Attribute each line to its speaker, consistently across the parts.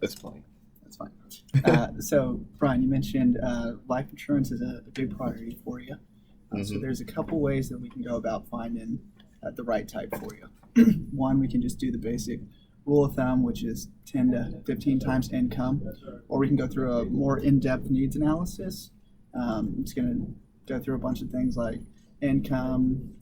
Speaker 1: That's fine.
Speaker 2: That's fine. So, Brian, you mentioned life insurance is a big priority for you. So there's a couple ways that we can go about finding the right type for you. One, we can just do the basic rule of thumb, which is 10 to 15 times income, or we can go through a more in-depth needs analysis. It's going to go through a bunch of things like income,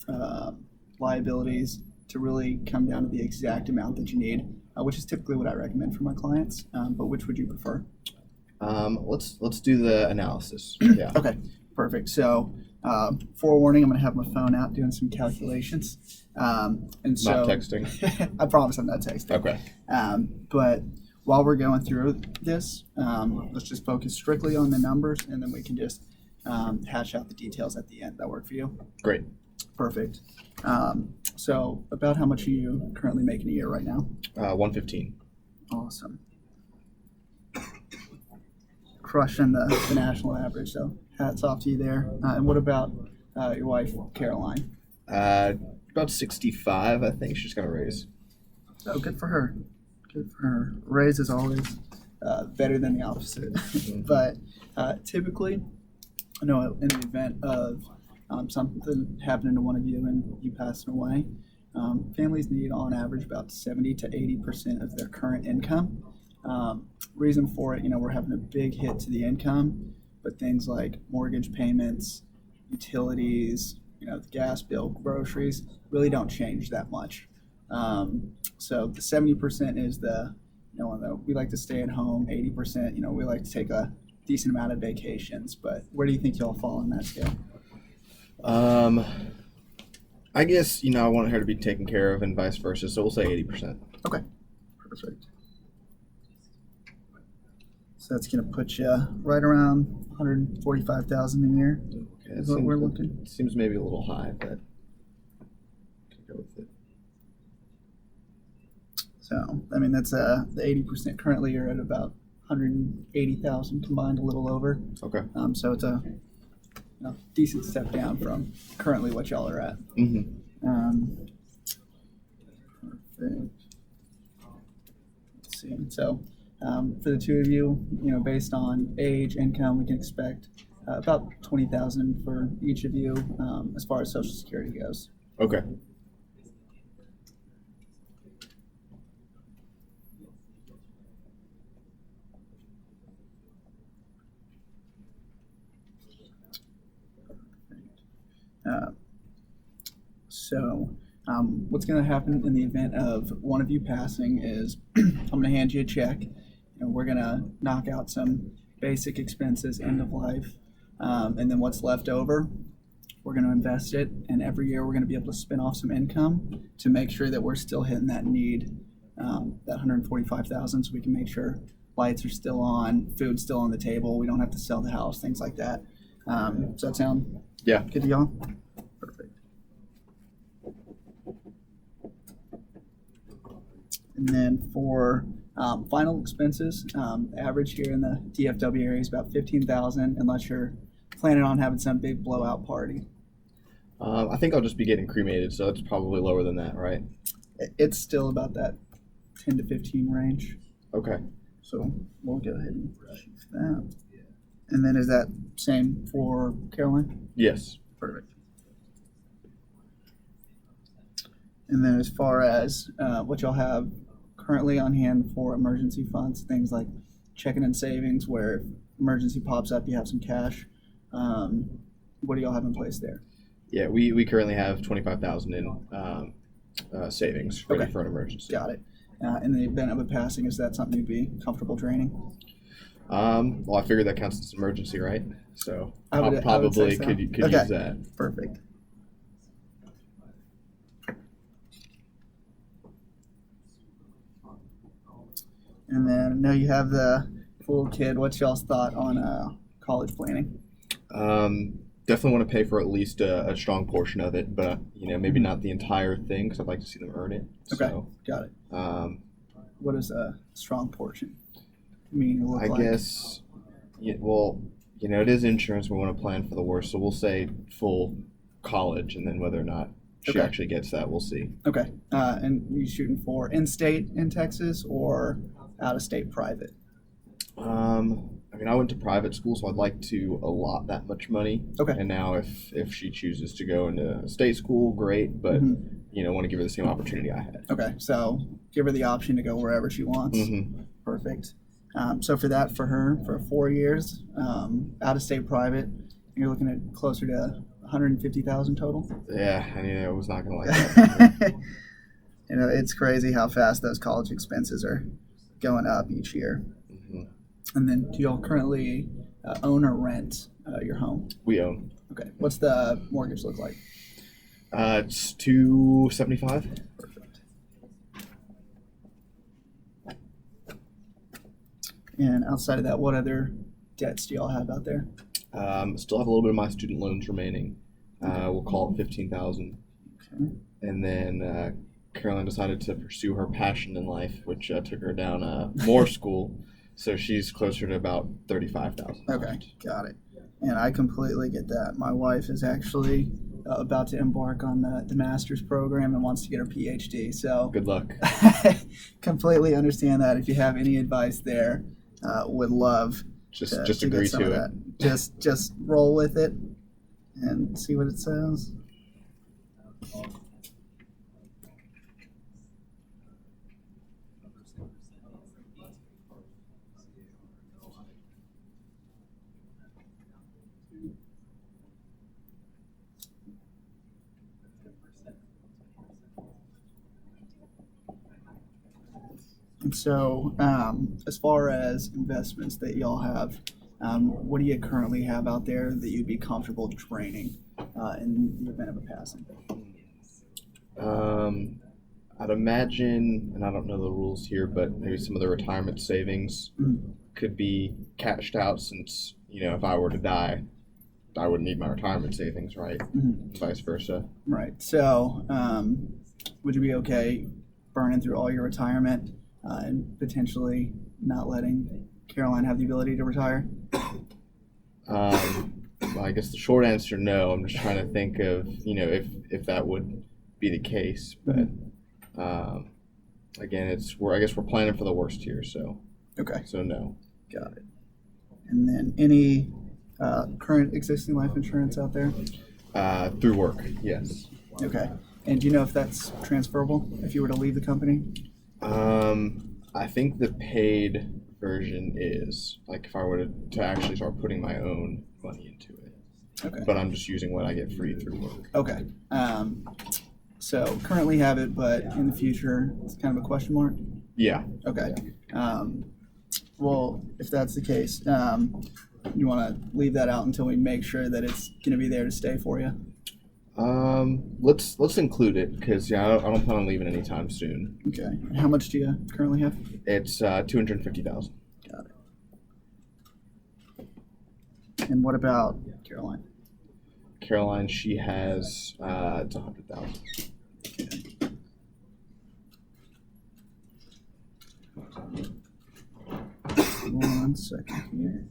Speaker 2: liabilities, to really come down to the exact amount that you need, which is typically what I recommend for my clients. But which would you prefer?
Speaker 1: Let's do the analysis. Yeah.
Speaker 2: Okay, perfect. So, forewarning, I'm going to have my phone out doing some calculations. And so,
Speaker 1: Not texting.
Speaker 2: I promise I'm not texting.
Speaker 1: Okay.
Speaker 2: But while we're going through this, let's just focus strictly on the numbers, and then we can just hash out the details at the end. That work for you?
Speaker 1: Great.
Speaker 2: Perfect. So, about how much are you currently making a year right now?
Speaker 1: 115.
Speaker 2: Awesome. Crushing the national average, so hats off to you there. And what about your wife, Caroline?
Speaker 1: About 65, I think she's gonna raise.
Speaker 2: So good for her. Good for her. Raise is always better than the opposite. But typically, I know in the event of something happening to one of you and you passing away, families need on average about 70 to 80% of their current income. Reason for it, we're having a big hit to the income, but things like mortgage payments, utilities, the gas bill, groceries really don't change that much. So the 70% is the, we like to stay at home. 80%, we like to take a decent amount of vacations. But where do you think y'all fall on that scale?
Speaker 1: I guess I want her to be taken care of and vice versa, so we'll say 80%.
Speaker 2: Okay, perfect. So that's going to put you right around 145,000 a year.
Speaker 1: Okay,
Speaker 2: Is what we're looking.
Speaker 1: Seems maybe a little high, but can go with it.
Speaker 2: So that's the 80% currently. You're at about 180,000 combined, a little over.
Speaker 1: Okay.
Speaker 2: So it's a decent step down from currently what y'all are at. Perfect. Let's see. So. For the two of you, based on age, income, we can expect about 20,000 for each of you as far as Social Security goes.
Speaker 1: Okay.
Speaker 2: So what's going to happen in the event of one of you passing is I'm going to hand you a check. We're going to knock out some basic expenses, end of life, and then what's left over, we're going to invest it, and every year we're going to be able to spin off some income to make sure that we're still hitting that need, that 145,000, so we can make sure lights are still on, food's still on the table, we don't have to sell the house, things like that. Does that sound good to y'all? Perfect. And then for final expenses, average here in the DFW area is about 15,000, unless you're planning on having some big blowout party.
Speaker 1: I think I'll just be getting cremated, so it's probably lower than that, right?
Speaker 2: It's still about that 10 to 15 range.
Speaker 1: Okay.
Speaker 2: So we'll go ahead and shoot that. And then is that same for Caroline?
Speaker 1: Yes.
Speaker 2: Perfect. And then as far as what y'all have currently on hand for emergency funds, things like checking and savings, where if emergency pops up, you have some cash. What do y'all have in place there?
Speaker 1: Yeah, we currently have 25,000 in savings ready for an emergency.
Speaker 2: Got it. In the event of a passing, is that something you'd be comfortable draining?
Speaker 1: Well, I figured that counts as emergency, right? So
Speaker 2: I would
Speaker 1: probably
Speaker 2: say so.
Speaker 1: could use that.
Speaker 2: Perfect. And then I know you have the full kid. What's y'all's thought on college planning?
Speaker 1: Definitely want to pay for at least a strong portion of it, but maybe not the entire thing because I'd like to see them earn it.
Speaker 2: Okay,
Speaker 1: so,
Speaker 2: got it. What does a strong portion mean?
Speaker 1: I guess, well, it is insurance. We want to plan for the worst, so we'll say full college, and then whether or not she actually gets that, we'll see.
Speaker 2: Okay, and you shooting for in-state in Texas or out of state private?
Speaker 1: I mean, I went to private school, so I'd like to allot that much money.
Speaker 2: Okay.
Speaker 1: And now, if she chooses to go into state school, great. But
Speaker 2: Mhm.
Speaker 1: want to give her the same opportunity I had.
Speaker 2: Okay, so give her the option to go wherever she wants.
Speaker 1: Mm-hmm.
Speaker 2: Perfect. So for that, for her, for 4 years, out of state private, you're looking at closer to 150,000 total.
Speaker 1: Yeah, I knew I was not gonna like that.
Speaker 2: It's crazy how fast those college expenses are going up each year.
Speaker 1: Mm-hmm.
Speaker 2: And then, do y'all currently own or rent your home?
Speaker 1: We own.
Speaker 2: Okay. What's the mortgage look like?
Speaker 1: It's $275.
Speaker 2: Perfect. And outside of that, what other debts do y'all have out there?
Speaker 1: Still have a little bit of my student loans remaining. We'll call it 15,000.
Speaker 2: Okay.
Speaker 1: And then Caroline decided to pursue her passion in life, which took her down more school. So she's closer to about 35,000.
Speaker 2: Okay, got it. And I completely get that. My wife is actually about to embark on the master's program and wants to get her PhD. So
Speaker 1: Good luck.
Speaker 2: completely understand that. If you have any advice there, would love
Speaker 1: Just
Speaker 2: to
Speaker 1: agree
Speaker 2: get some of
Speaker 1: to it.
Speaker 2: that. Just roll with it and see what it says. And so, as far as investments that y'all have, what do you currently have out there that you'd be comfortable draining in the event of a passing?
Speaker 1: I'd imagine, and I don't know the rules here, but maybe some of the retirement savings
Speaker 2: Mm.
Speaker 1: could be cashed out since, if I were to die, I would need my retirement savings, right?
Speaker 2: Mhm.
Speaker 1: Vice versa.
Speaker 2: Right. So, would you be okay burning through all your retirement and potentially not letting Caroline have the ability to retire?
Speaker 1: Well, I guess the short answer, no. I'm just trying to think of, if that would be the case. But again, I guess we're planning for the worst here, so
Speaker 2: Okay,
Speaker 1: no.
Speaker 2: got it. And then any current existing life insurance out there?
Speaker 1: Through work, yes.
Speaker 2: Okay. And do you know if that's transferable if you were to leave the company?
Speaker 1: I think the paid version is like if I were to actually start putting my own money into it,
Speaker 2: Okay.
Speaker 1: but I'm just using what I get free through work.
Speaker 2: Okay. So currently have it, but in the future, it's kind of a question mark?
Speaker 1: Yeah.
Speaker 2: Okay. Well, if that's the case, you want to leave that out until we make sure that it's going to be there to stay for you?
Speaker 1: Let's include it because I don't plan on leaving anytime soon.
Speaker 2: Okay. And how much do you currently have?
Speaker 1: It's 250,000.
Speaker 2: Got it. And what about Caroline?
Speaker 1: Caroline, she has it's 100,000.
Speaker 2: One second here.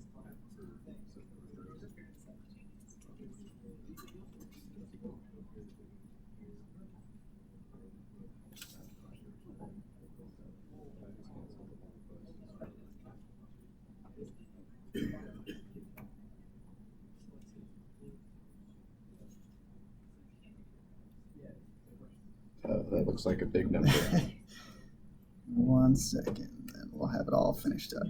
Speaker 1: That looks like a big number.
Speaker 2: 1 second, then we'll have it all finished up.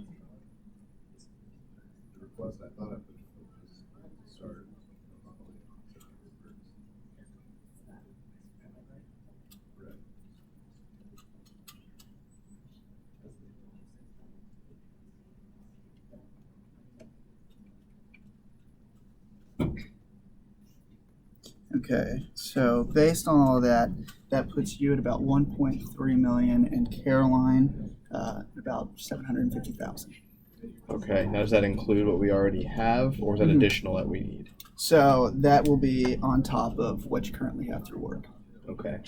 Speaker 2: Okay, so based on all of that, that puts you at about 1.3 million, and Caroline about 750,000.
Speaker 1: Okay. Now does that include what we already have, or is that
Speaker 2: Mhm.
Speaker 1: additional that we need?
Speaker 2: So that will be on top of what you currently have through work.
Speaker 1: Okay.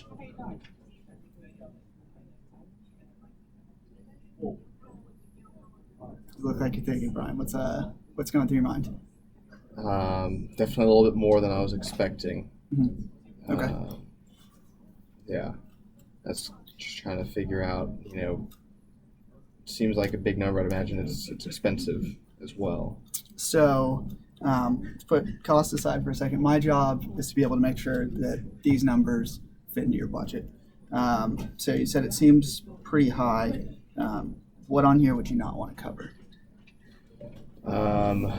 Speaker 2: You look like you're thinking, Brian. What's going through your mind?
Speaker 1: Definitely a little bit more than I was expecting.
Speaker 2: Mhm. Okay.
Speaker 1: Yeah. That's just trying to figure out, seems like a big number. I'd imagine it's expensive as well.
Speaker 2: So, let's put cost aside for a second. My job is to be able to make sure that these numbers fit into your budget. So you said it seems pretty high. What on here would you not want to cover? Yeah.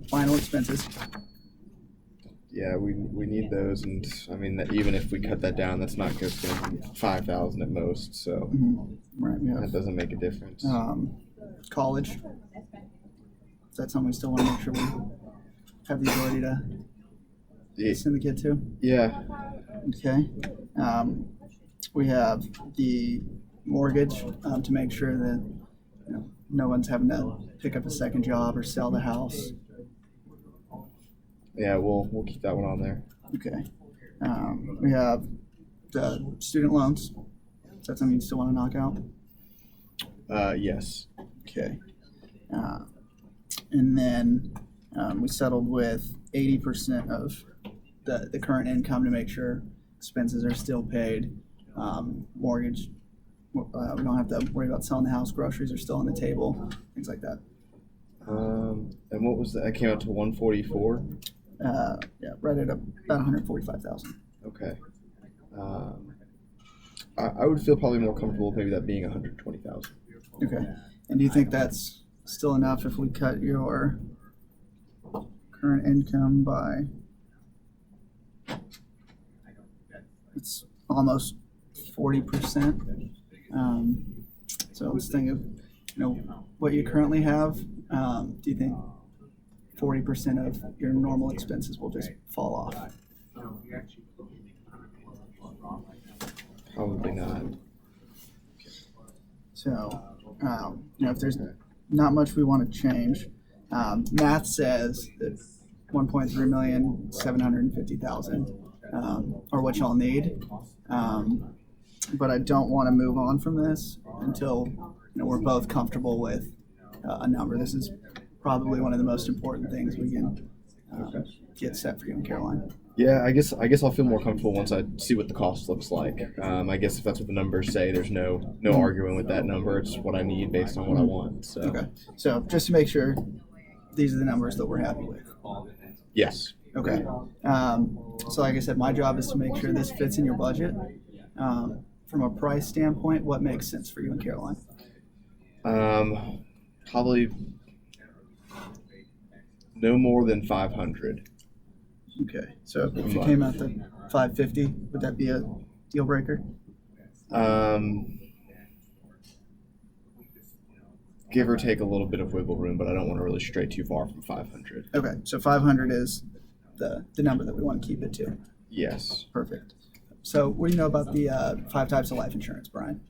Speaker 2: Final expenses.
Speaker 1: Yeah, we need those, and I mean that even if we cut that down, that's not just going to be 5,000 at most. So
Speaker 2: Right. We
Speaker 1: that
Speaker 2: have
Speaker 1: doesn't make a difference.
Speaker 2: college. Is that something we still want to make sure we have the ability to
Speaker 1: Yeah.
Speaker 2: send the kid to?
Speaker 1: Yeah.
Speaker 2: Okay. We have the mortgage to make sure that no one's having to pick up a second job or sell the house.
Speaker 1: Yeah, we'll keep that one on there.
Speaker 2: Okay. We have the student loans. Is that something you still want to knock out?
Speaker 1: Yes.
Speaker 2: Okay. And then we settled with 80% of the current income to make sure expenses are still paid. Mortgage, we don't have to worry about selling the house. Groceries are still on the table. Things like that.
Speaker 1: And what was that? That came out to 144.
Speaker 2: Yeah, right at about 145,000.
Speaker 1: Okay. I would feel probably more comfortable with maybe that being 120,000.
Speaker 2: Okay. And do you think that's still enough if we cut your current income by, it's almost 40%. So let's think of, what you currently have. Do you think 40% of your normal expenses will just fall off?
Speaker 1: Probably not.
Speaker 2: So, if there's not much we want to change, math says that 1.3 million, 750,000 are what y'all need. But I don't want to move on from this until we're both comfortable with a number. This is probably one of the most important things we can get set for you and Caroline.
Speaker 1: Yeah, I guess I'll feel more comfortable once I see what the cost looks like. I guess if that's what the numbers say, there's no arguing with that number. It's what I need based on what I want. So
Speaker 2: Okay. So just to make sure, these are the numbers that we're happy with.
Speaker 1: yes.
Speaker 2: Okay. So like I said, my job is to make sure this fits in your budget. From a price standpoint, what makes sense for you and Caroline?
Speaker 1: Probably no more than 500.
Speaker 2: Okay. So if you came out to 550, would that be a deal breaker?
Speaker 1: Give or take a little bit of wiggle room, but I don't want to really stray too far from 500.
Speaker 2: Okay. So 500 is the number that we want to keep it to.
Speaker 1: Yes.
Speaker 2: Perfect. So what do you know about the 5 types of life insurance, Brian?